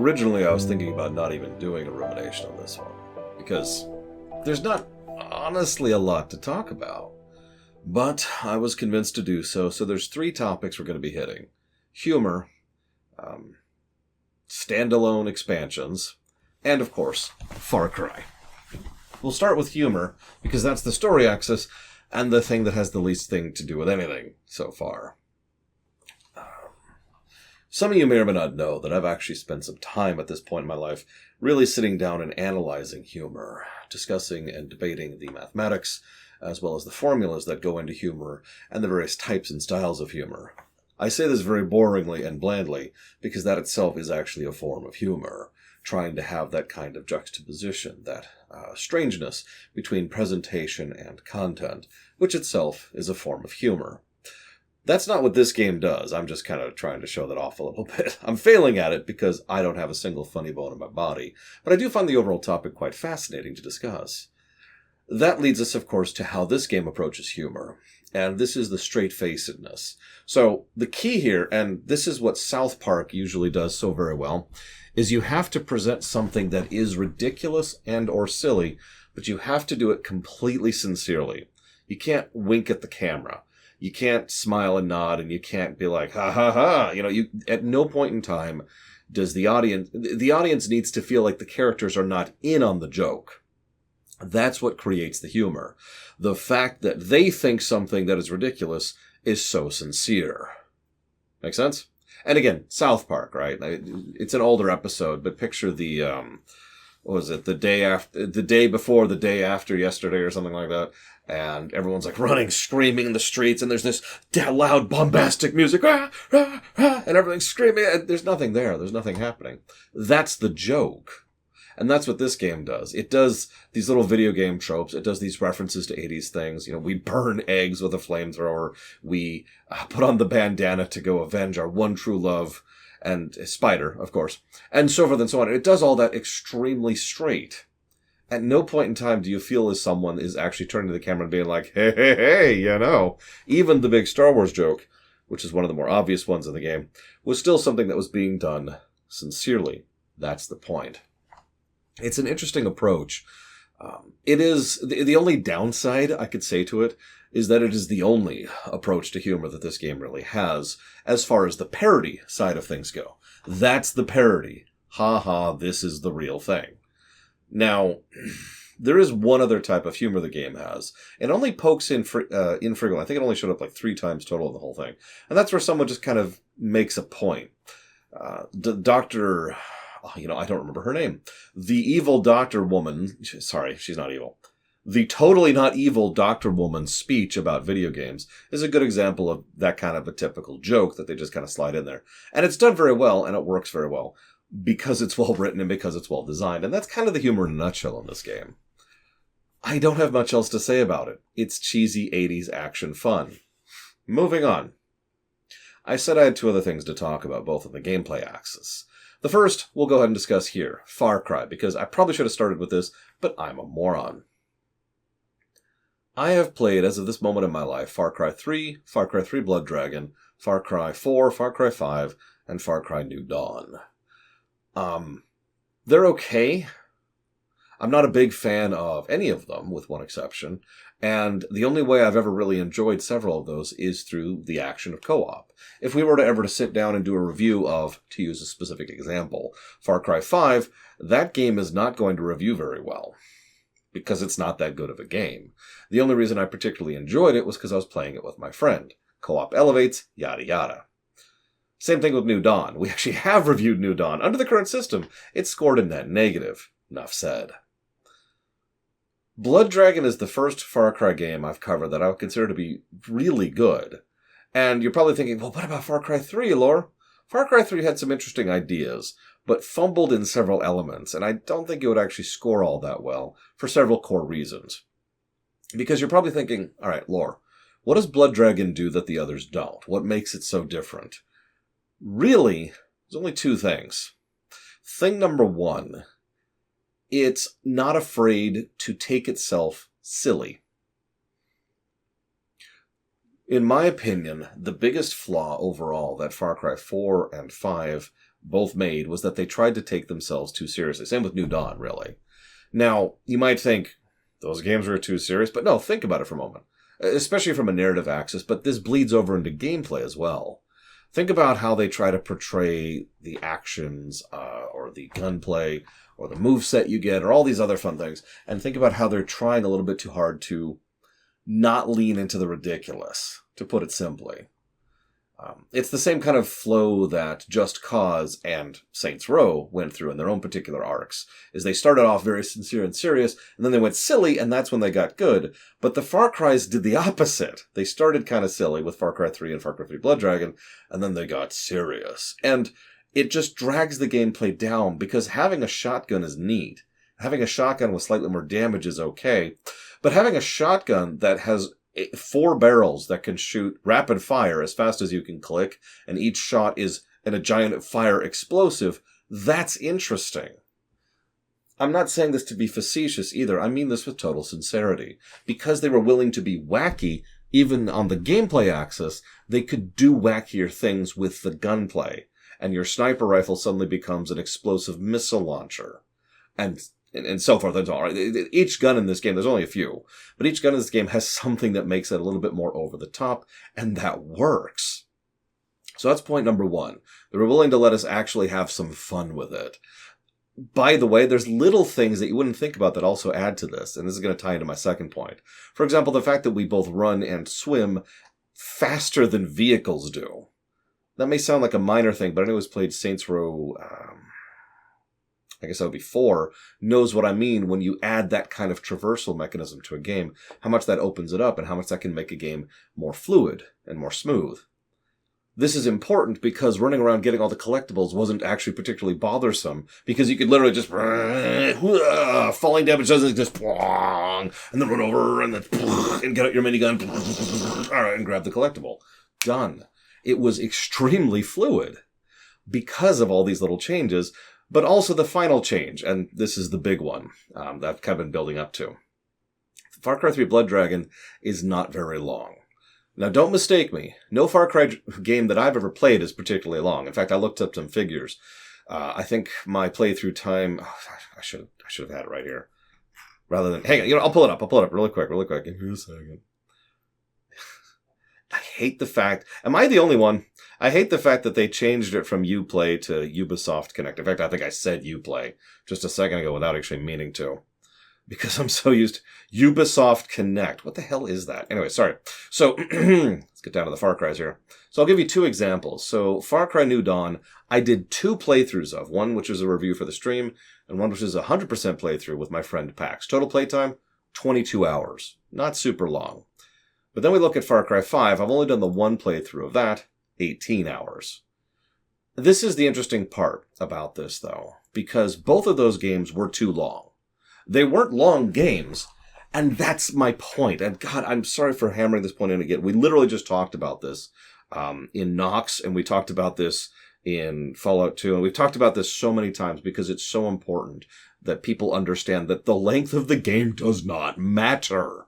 Originally, I was thinking about not even doing a rumination on this one, because there's not honestly a lot to talk about. But I was convinced to do so, so there's 3 topics we're going to be hitting. Humor, standalone expansions, and of course, Far Cry. We'll start with humor, because that's the story axis, and the thing that has the least thing to do with anything so far. Some of you may or may not know that I've actually spent some time at this point in my life really sitting down and analyzing humor, discussing and debating the mathematics, as well as the formulas that go into humor, and the various types and styles of humor. I say this very boringly and blandly, because that itself is actually a form of humor, trying to have that kind of juxtaposition, that strangeness between presentation and content, which itself is a form of humor. That's not what this game does. I'm just kind of trying to show that off a little bit. I'm failing at it because I don't have a single funny bone in my body, but I do find the overall topic quite fascinating to discuss. That leads us, of course, to how this game approaches humor, and this is the straight-facedness. So the key here, and this is what South Park usually does so very well, is you have to present something that is ridiculous and or silly, but you have to do it completely sincerely. You can't wink at the camera. You can't smile and nod, and you can't be like, ha ha ha. You at no point in time does the audience needs to feel like the characters are not in on the joke. That's what creates the humor. The fact that they think something that is ridiculous is so sincere. Make sense? And again, South Park, right? It's an older episode, but picture the, what was it? The day before the day after yesterday or something like that. And everyone's like running, screaming in the streets, and there's this loud, bombastic music, and everything's screaming. There's nothing there. There's nothing happening. That's the joke. And that's what this game does. It does these little video game tropes. It does these references to 80s things. We burn eggs with a flamethrower. We put on the bandana to go avenge our one true love, and Spider, of course, and so forth and so on. It does all that extremely straight. At no point in time do you feel as someone is actually turning to the camera and being like, hey, hey, hey, Even the big Star Wars joke, which is one of the more obvious ones in the game, was still something that was being done sincerely. That's the point. It's an interesting approach. It is the only downside I could say to it is that it is the only approach to humor that this game really has as far as the parody side of things go. That's the parody. Ha ha, this is the real thing. Now, there is one other type of humor the game has. It only pokes in infrequently. I think it only showed up like 3 times total in the whole thing. And that's where someone just kind of makes a point. Dr. I don't remember her name. The evil doctor woman, sorry, she's not evil. The totally not evil doctor woman's speech about video games is a good example of that kind of a typical joke that they just kind of slide in there. And it's done very well, and it works very well, because it's well written and because it's well designed. And that's kind of the humor in a nutshell in this game. I don't have much else to say about it. It's cheesy 80s action fun. Moving on. I said I had 2 other things to talk about, both on the gameplay axis. The first, we'll go ahead and discuss here, Far Cry, because I probably should have started with this, but I'm a moron. I have played, as of this moment in my life, Far Cry 3, Far Cry 3 Blood Dragon, Far Cry 4, Far Cry 5, and Far Cry New Dawn. They're okay. I'm not a big fan of any of them, with one exception, and the only way I've ever really enjoyed several of those is through the action of co-op. If we were to ever sit down and do a review of, to use a specific example, Far Cry 5, that game is not going to review very well, because it's not that good of a game. The only reason I particularly enjoyed it was because I was playing it with my friend. Co-op elevates, yada yada. Same thing with New Dawn. We actually have reviewed New Dawn. Under the current system, it's scored a net negative. Enough said. Blood Dragon is the first Far Cry game I've covered that I would consider to be really good. And you're probably thinking, well, what about Far Cry 3, Lore? Far Cry 3 had some interesting ideas, but fumbled in several elements, and I don't think it would actually score all that well, for several core reasons. Because you're probably thinking, all right, Lore, what does Blood Dragon do that the others don't? What makes it so different? Really, there's only 2 things. Thing number 1, it's not afraid to take itself silly. In my opinion, the biggest flaw overall that Far Cry 4 and 5 both made was that they tried to take themselves too seriously. Same with New Dawn, really. Now, you might think, those games were too serious, but no, think about it for a moment. Especially from a narrative axis, but this bleeds over into gameplay as well. Think about how they try to portray the actions, or the gunplay, or the moveset you get, or all these other fun things, and think about how they're trying a little bit too hard to not lean into the ridiculous, to put it simply. It's the same kind of flow that Just Cause and Saints Row went through in their own particular arcs. Is they started off very sincere and serious, and then they went silly, and that's when they got good. But the Far Cry's did the opposite. They started kind of silly with Far Cry 3 and Far Cry 3 Blood Dragon, and then they got serious. And it just drags the gameplay down, because having a shotgun is neat. Having a shotgun with slightly more damage is okay. But having a shotgun that has 4 barrels that can shoot rapid fire as fast as you can click, and each shot is in a giant fire explosive, that's interesting. I'm not saying this to be facetious either. I mean this with total sincerity. Because they were willing to be wacky, even on the gameplay axis, they could do wackier things with the gunplay. And your sniper rifle suddenly becomes an explosive missile launcher. And so forth and so on. Each gun in this game, there's only a few, but each gun in this game has something that makes it a little bit more over the top, and that works. So that's point number 1. They were willing to let us actually have some fun with it. By the way, there's little things that you wouldn't think about that also add to this, and this is going to tie into my second point. For example, the fact that we both run and swim faster than vehicles do. That may sound like a minor thing, but anyone who's played Saints Row, I guess that would be 4, knows what I mean when you add that kind of traversal mechanism to a game, how much that opens it up and how much that can make a game more fluid and more smooth. This is important because running around getting all the collectibles wasn't actually particularly bothersome, because you could literally just falling damage doesn't exist, and then run over and then and get out your minigun, all right, and grab the collectible. Done. It was extremely fluid because of all these little changes. But also the final change, and this is the big one that I've kind of been building up to. Far Cry 3 Blood Dragon is not very long. Now, don't mistake me. No Far Cry game that I've ever played is particularly long. In fact, I looked up some figures. I think my playthrough time... I should have had it right here. Rather than... Hang on, I'll pull it up really quick. Give me a second. I hate the fact... Am I the only one? I hate the fact that they changed it from Uplay to Ubisoft Connect. In fact, I think I said Uplay just a second ago without actually meaning to. Because I'm so used to Ubisoft Connect. What the hell is that? Anyway, sorry. So, let's get down to the Far Cry's here. So I'll give you 2 examples. So, Far Cry New Dawn, I did 2 playthroughs of. One which was a review for the stream, and one which is a 100% playthrough with my friend Pax. Total playtime, 22 hours. Not super long. But then we look at Far Cry 5. I've only done the 1 playthrough of that. 18 hours. This is the interesting part about this, though, because both of those games were too long. They weren't long games, and that's my point. And God, I'm sorry for hammering this point in again. We literally just talked about this in Nox, and we talked about this in Fallout 2, and we've talked about this so many times because it's so important that people understand that the length of the game does not matter.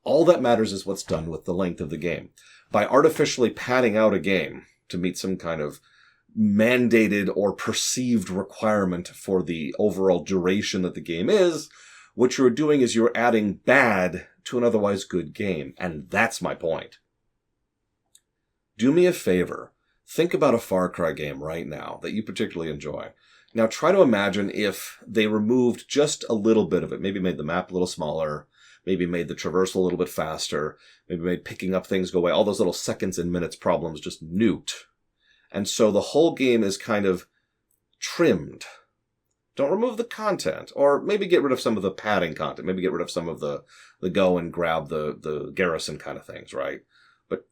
All that matters is what's done with the length of the game. By artificially padding out a game to meet some kind of mandated or perceived requirement for the overall duration that the game is, what you're doing is you're adding bad to an otherwise good game. And that's my point. Do me a favor. Think about a Far Cry game right now that you particularly enjoy. Now try to imagine if they removed just a little bit of it, maybe made the map a little smaller, maybe made the traversal a little bit faster, maybe made picking up things go away, all those little seconds and minutes problems just nuked. And so the whole game is kind of trimmed. Don't remove the content, or maybe get rid of some of the padding content, maybe get rid of some of the go and grab the garrison kind of things, right? But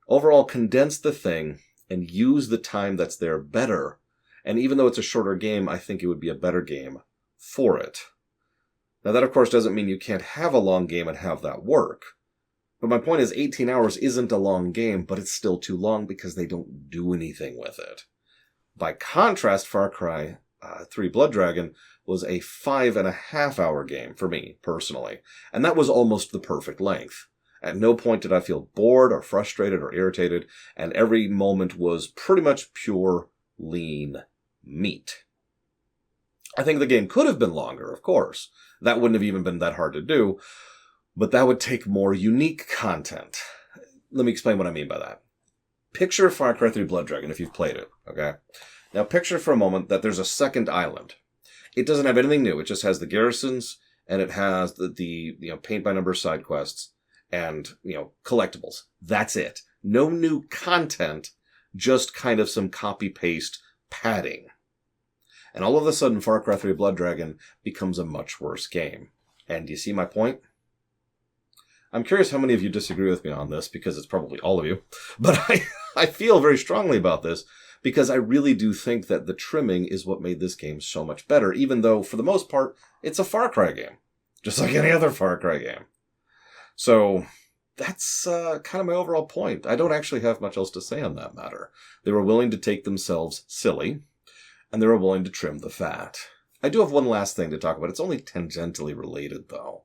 overall, condense the thing and use the time that's there better. And even though it's a shorter game, I think it would be a better game for it. Now, that, of course, doesn't mean you can't have a long game and have that work. But my point is 18 hours isn't a long game, but it's still too long because they don't do anything with it. By contrast, Far Cry 3 Blood Dragon was a 5.5 hour game for me, personally. And that was almost the perfect length. At no point did I feel bored or frustrated or irritated, and every moment was pretty much pure, lean meat. I think the game could have been longer, of course. That wouldn't have even been that hard to do, but that would take more unique content. Let me explain what I mean by that. Picture Far Cry 3 Blood Dragon if you've played it, okay? Now picture for a moment that there's a second island. It doesn't have anything new. It just has the garrisons, and it has the paint by number side quests and, collectibles. That's it. No new content, just kind of some copy-paste padding. And all of a sudden, Far Cry 3 Blood Dragon becomes a much worse game. And do you see my point? I'm curious how many of you disagree with me on this, because it's probably all of you. But I feel very strongly about this, because I really do think that the trimming is what made this game so much better, even though, for the most part, it's a Far Cry game. Just like any other Far Cry game. So, that's kind of my overall point. I don't actually have much else to say on that matter. They were willing to take themselves silly, and they were willing to trim the fat. I do have one last thing to talk about. It's only tangentially related, though.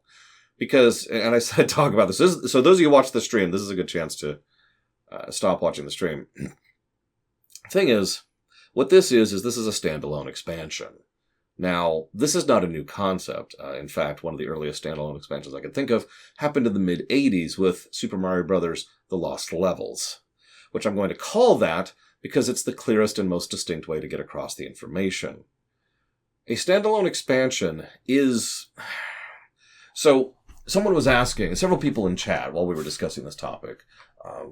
Because, and I said talk about this. So those of you who watch the stream, this is a good chance to stop watching the stream. Thing is, what this is this is a standalone expansion. Now, this is not a new concept. In fact, one of the earliest standalone expansions I could think of happened in the mid-'80s with Super Mario Bros. The Lost Levels, which I'm going to call that because it's the clearest and most distinct way to get across the information. A standalone expansion is... So, someone was asking, several people in chat while we were discussing this topic,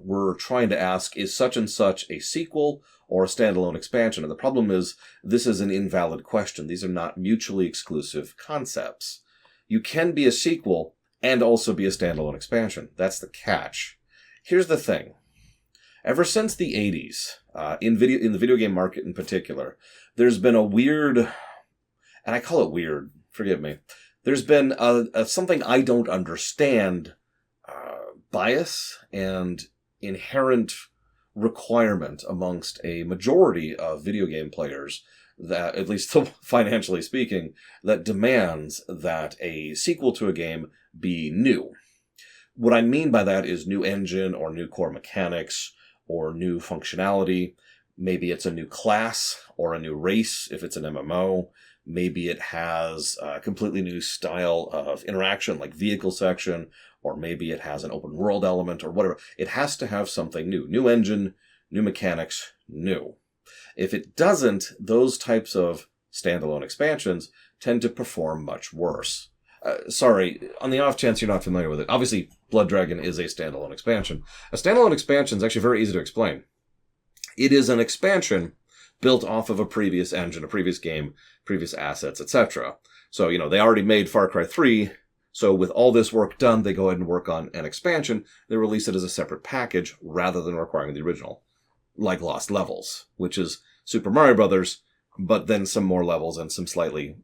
were trying to ask, is such and such a sequel or a standalone expansion? And the problem is, this is an invalid question. These are not mutually exclusive concepts. You can be a sequel and also be a standalone expansion. That's the catch. Here's the thing. Ever since the 80s, in the video game market in particular, there's been a weird, and I call it weird, forgive me, there's been a something I don't understand bias and inherent requirement amongst a majority of video game players that, at least financially speaking, that demands that a sequel to a game be new. What I mean by that is new engine or new core mechanics or new functionality. Maybe it's a new class or a new race if it's an MMO. Maybe it has a completely new style of interaction, like vehicle section, or maybe it has an open world element or whatever. It has to have something new. New engine, new mechanics, new. If it doesn't, those types of standalone expansions tend to perform much worse. Sorry, on the off chance you're not familiar with it, obviously Blood Dragon is a standalone expansion. A standalone expansion is actually very easy to explain. It is an expansion built off of a previous engine, a previous game, previous assets, etc. So, they already made Far Cry 3, so with all this work done, they go ahead and work on an expansion. They release it as a separate package rather than requiring the original. Like Lost Levels, which is Super Mario Brothers, but then some more levels and some slightly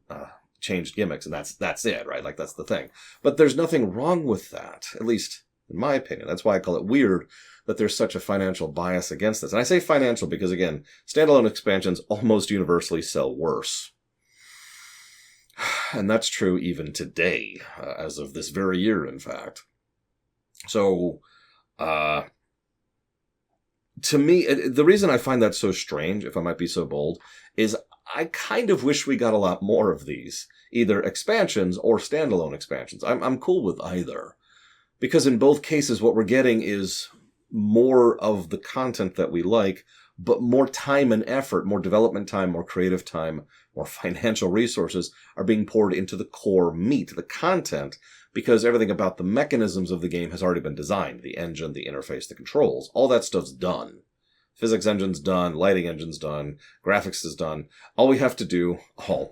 changed gimmicks, and that's it, right? Like, that's the thing. But there's nothing wrong with that, at least in my opinion. That's why I call it weird that there's such a financial bias against this. And I say financial because, again, standalone expansions almost universally sell worse. And that's true even today, as of this very year, in fact. So, to me, the reason I find that so strange, if I might be so bold, is I kind of wish we got a lot more of these, either expansions or standalone expansions. I'm cool with either. Because in both cases, what we're getting is more of the content that we like, but more time and effort, more development time, more creative time, more financial resources are being poured into the core meat, the content, because everything about the mechanisms of the game has already been designed. The engine, the interface, the controls, all that stuff's done. Physics engine's done, lighting engine's done, graphics is done. All we have to do,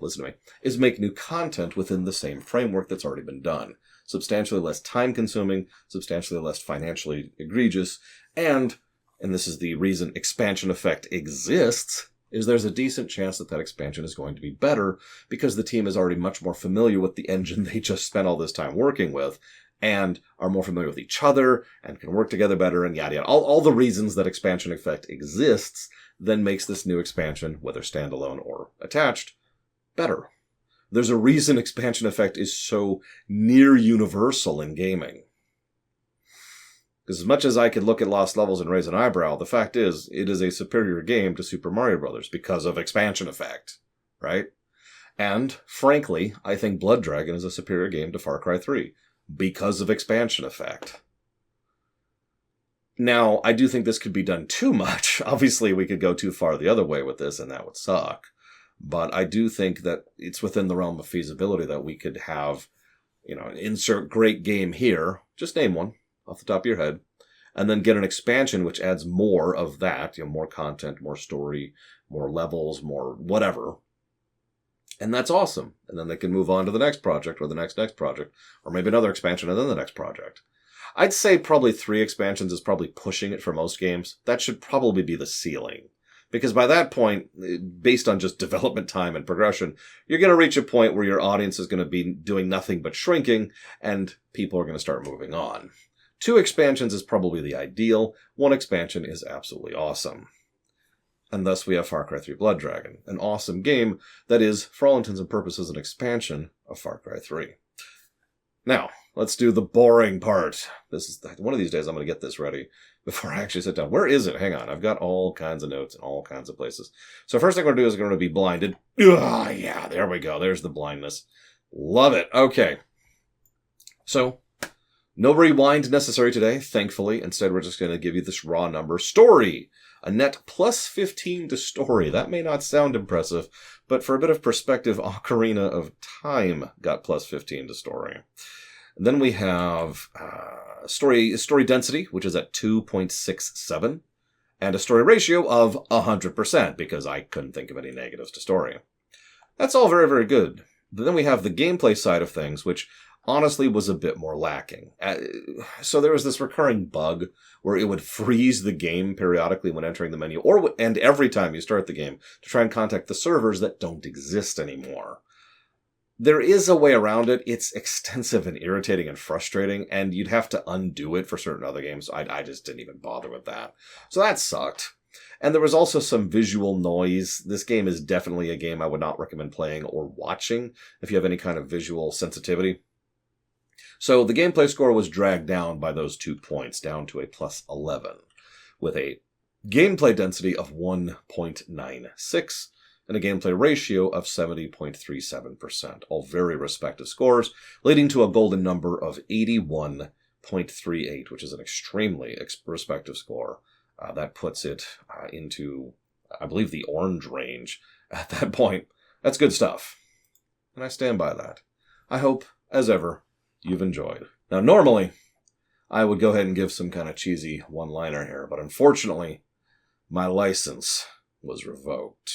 listen to me, is make new content within the same framework that's already been done. Substantially less time-consuming, substantially less financially egregious, and this is the reason expansion effect exists, is there's a decent chance that expansion is going to be better because the team is already much more familiar with the engine they just spent all this time working with and are more familiar with each other and can work together better and yada yada. All the reasons that expansion effect exists then makes this new expansion, whether standalone or attached, better. There's a reason expansion effect is so near universal in gaming. Because as much as I could look at Lost Levels and raise an eyebrow, the fact is, it is a superior game to Super Mario Bros. Because of expansion effect, right? And, frankly, I think Blood Dragon is a superior game to Far Cry 3 because of expansion effect. Now, I do think this could be done too much. Obviously, we could go too far the other way with this, and that would suck. But I do think that it's within the realm of feasibility that we could have, insert great game here. Just name one off the top of your head. And then get an expansion which adds more of that, more content, more story, more levels, more whatever. And that's awesome. And then they can move on to the next project or the next project, or maybe another expansion and then the next project. I'd say probably 3 expansions is probably pushing it for most games. That should probably be the ceiling. Because by that point, based on just development time and progression, you're going to reach a point where your audience is going to be doing nothing but shrinking, and people are going to start moving on. 2 expansions is probably the ideal. 1 expansion is absolutely awesome. And thus we have Far Cry 3 Blood Dragon, an awesome game that is, for all intents and purposes, an expansion of Far Cry 3. Now, let's do the boring part. This is one of these days I'm going to get this ready before I actually sit down. Where is it? Hang on. I've got all kinds of notes in all kinds of places. So first thing I'm going to do is I'm going to be blinded. Ugh, yeah, there we go. There's the blindness. Love it. Okay. So, no rewind necessary today, thankfully. Instead, we're just going to give you this raw number. Story. A net plus 15 to story. That may not sound impressive, but for a bit of perspective, Ocarina of Time got plus 15 to story. And then we have story density, which is at 2.67, and a story ratio of 100%, because I couldn't think of any negatives to story. That's all very, very good. But then we have the gameplay side of things, which honestly was a bit more lacking. So there was this recurring bug where it would freeze the game periodically when entering the menu, and every time you start the game, to try and contact the servers that don't exist anymore. There is a way around it. It's extensive and irritating and frustrating, and you'd have to undo it for certain other games. I just didn't even bother with that. So that sucked. And there was also some visual noise. This game is definitely a game I would not recommend playing or watching if you have any kind of visual sensitivity. So the gameplay score was dragged down by those 2 points, down to a plus 11, with a gameplay density of 1.96 and a gameplay ratio of 70.37%. All very respective scores, leading to a golden number of 81.38, which is an extremely respective score. That puts it into, I believe, the orange range at that point. That's good stuff. And I stand by that. I hope, as ever, you've enjoyed. Now, normally, I would go ahead and give some kind of cheesy one-liner here, but unfortunately, my license was revoked.